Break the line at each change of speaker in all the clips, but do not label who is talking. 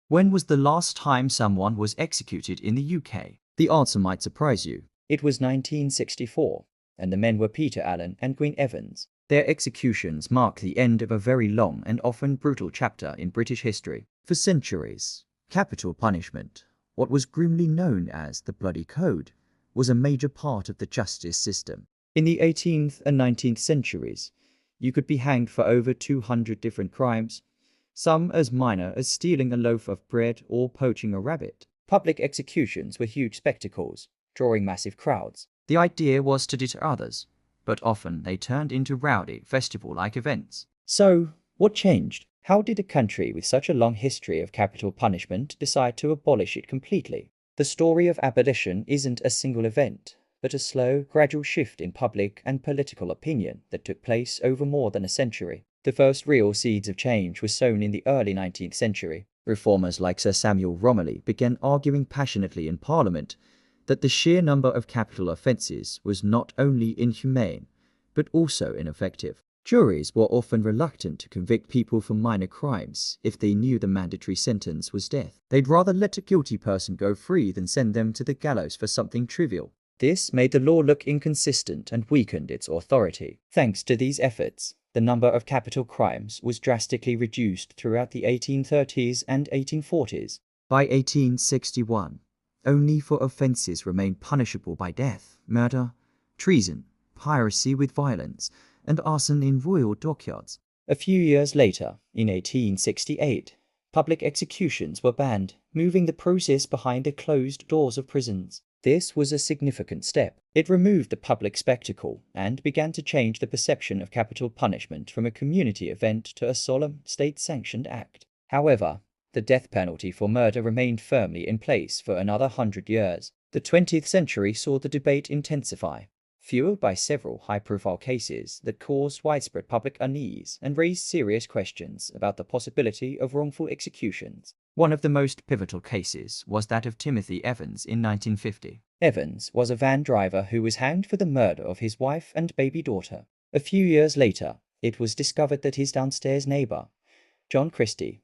When was the last time someone was executed in the UK? The answer might surprise you. It was 1964, and the men were Peter Allen and Gwyn Evans. Their executions mark the end of a very long and often brutal chapter in British history. For centuries, capital punishment, what was grimly known as the Bloody Code, was a major part of the justice system. In the 18th and 19th centuries, you could be hanged for over 200 different crimes, some as minor as stealing a loaf of bread or poaching a rabbit. Public executions were huge spectacles, drawing massive crowds. The idea was to deter others, but often they turned into rowdy, festival-like events. So, what changed? How did a country with such a long history of capital punishment decide to abolish it completely? The story of abolition isn't a single event, but a slow, gradual shift in public and political opinion that took place over more than a century. The first real seeds of change were sown in the early 19th century. Reformers like Sir Samuel Romilly began arguing passionately in Parliament that the sheer number of capital offences was not only inhumane, but also ineffective. Juries were often reluctant to convict people for minor crimes if they knew the mandatory sentence was death. They'd rather let a guilty person go free than send them to the gallows for something trivial. This made the law look inconsistent and weakened its authority. Thanks to these efforts, the number of capital crimes was drastically reduced throughout the 1830s and 1840s. By 1861, only 4 offences remained punishable by death: murder, treason, piracy with violence, and arson in royal dockyards. A few years later, in 1868, public executions were banned, moving the process behind the closed doors of prisons. This was a significant step. It removed the public spectacle and began to change the perception of capital punishment from a community event to a solemn, state-sanctioned act. However, the death penalty for murder remained firmly in place for another 100 years. The 20th century saw the debate intensify, fueled by several high-profile cases that caused widespread public unease and raised serious questions about the possibility of wrongful executions. One of the most pivotal cases was that of Timothy Evans in 1950. Evans was a van driver who was hanged for the murder of his wife and baby daughter. A few years later, it was discovered that his downstairs neighbor, John Christie,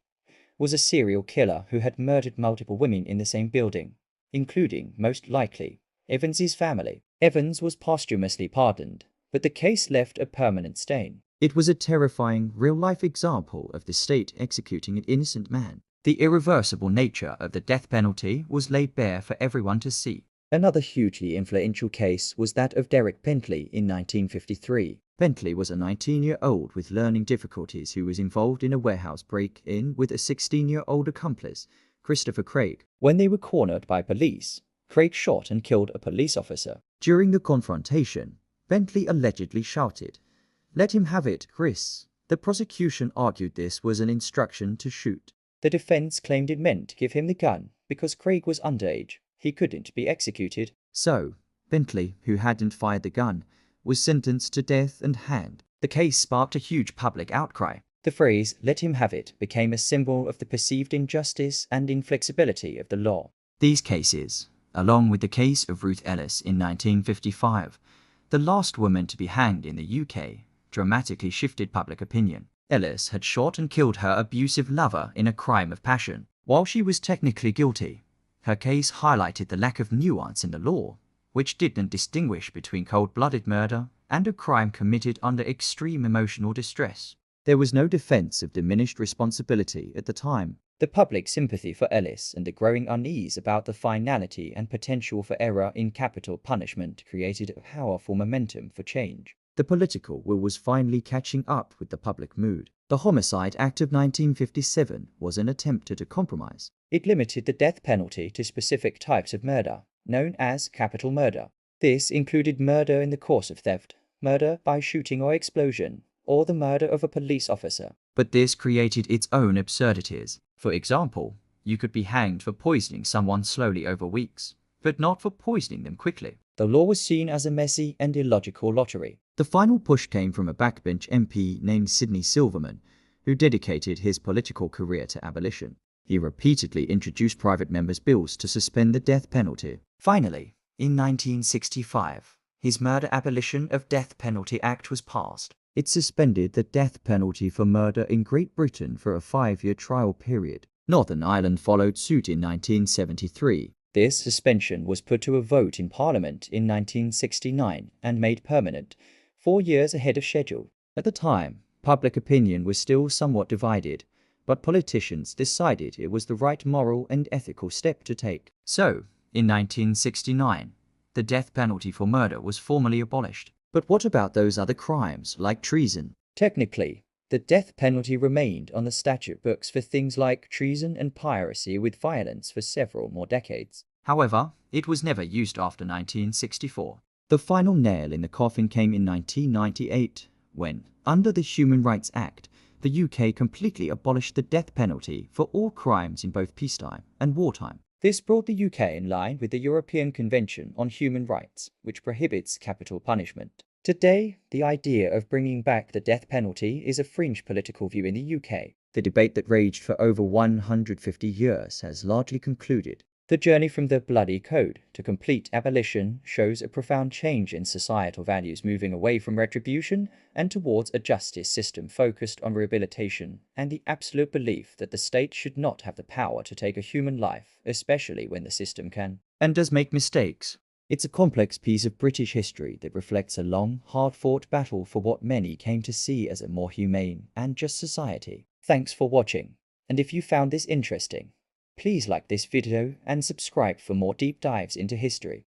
was a serial killer who had murdered multiple women in the same building, including, most likely, Evans's family. Evans was posthumously pardoned, but the case left a permanent stain. It was a terrifying, real-life example of the state executing an innocent man. The irreversible nature of the death penalty was laid bare for everyone to see. Another hugely influential case was that of Derek Bentley in 1953. Bentley was a 19-year-old with learning difficulties who was involved in a warehouse break-in with a 16-year-old accomplice, Christopher Craig. When they were cornered by police, Craig shot and killed a police officer. During the confrontation, Bentley allegedly shouted, "Let him have it, Chris." The prosecution argued this was an instruction to shoot. The defense claimed it meant give him the gun because Craig was underage. He couldn't be executed. So, Bentley, who hadn't fired the gun, was sentenced to death and hanged. The case sparked a huge public outcry. The phrase, "let him have it," became a symbol of the perceived injustice and inflexibility of the law. These cases, along with the case of Ruth Ellis in 1955, the last woman to be hanged in the UK, dramatically shifted public opinion. Ellis had shot and killed her abusive lover in a crime of passion. While she was technically guilty, her case highlighted the lack of nuance in the law, which didn't distinguish between cold-blooded murder and a crime committed under extreme emotional distress. There was no defense of diminished responsibility at the time. The public sympathy for Ellis and the growing unease about the finality and potential for error in capital punishment created a powerful momentum for change. The political will was finally catching up with the public mood. The Homicide Act of 1957 was an attempt at a compromise. It limited the death penalty to specific types of murder, known as capital murder. This included murder in the course of theft, murder by shooting or explosion, or the murder of a police officer. But this created its own absurdities. For example, you could be hanged for poisoning someone slowly over weeks, but not for poisoning them quickly. The law was seen as a messy and illogical lottery. The final push came from a backbench MP named Sidney Silverman, who dedicated his political career to abolition. He repeatedly introduced private members' bills to suspend the death penalty. Finally, in 1965, his Murder Abolition of Death Penalty Act was passed. It suspended the death penalty for murder in Great Britain for a 5-year trial period. Northern Ireland followed suit in 1973. This suspension was put to a vote in Parliament in 1969 and made permanent, 4 years ahead of schedule. At the time, public opinion was still somewhat divided, but politicians decided it was the right moral and ethical step to take. So, in 1969, the death penalty for murder was formally abolished. But what about those other crimes, like treason? Technically, the death penalty remained on the statute books for things like treason and piracy with violence for several more decades. However, it was never used after 1964. The final nail in the coffin came in 1998, when, under the Human Rights Act, the UK completely abolished the death penalty for all crimes in both peacetime and wartime. This brought the UK in line with the European Convention on Human Rights, which prohibits capital punishment. Today, the idea of bringing back the death penalty is a fringe political view in the UK. The debate that raged for over 150 years has largely concluded. The journey from the bloody code to complete abolition shows a profound change in societal values, moving away from retribution and towards a justice system focused on rehabilitation and the absolute belief that the state should not have the power to take a human life, especially when the system can and does make mistakes. It's a complex piece of British history that reflects a long, hard-fought battle for what many came to see as a more humane and just society. Thanks for watching, and if you found this interesting, please like this video and subscribe for more deep dives into history.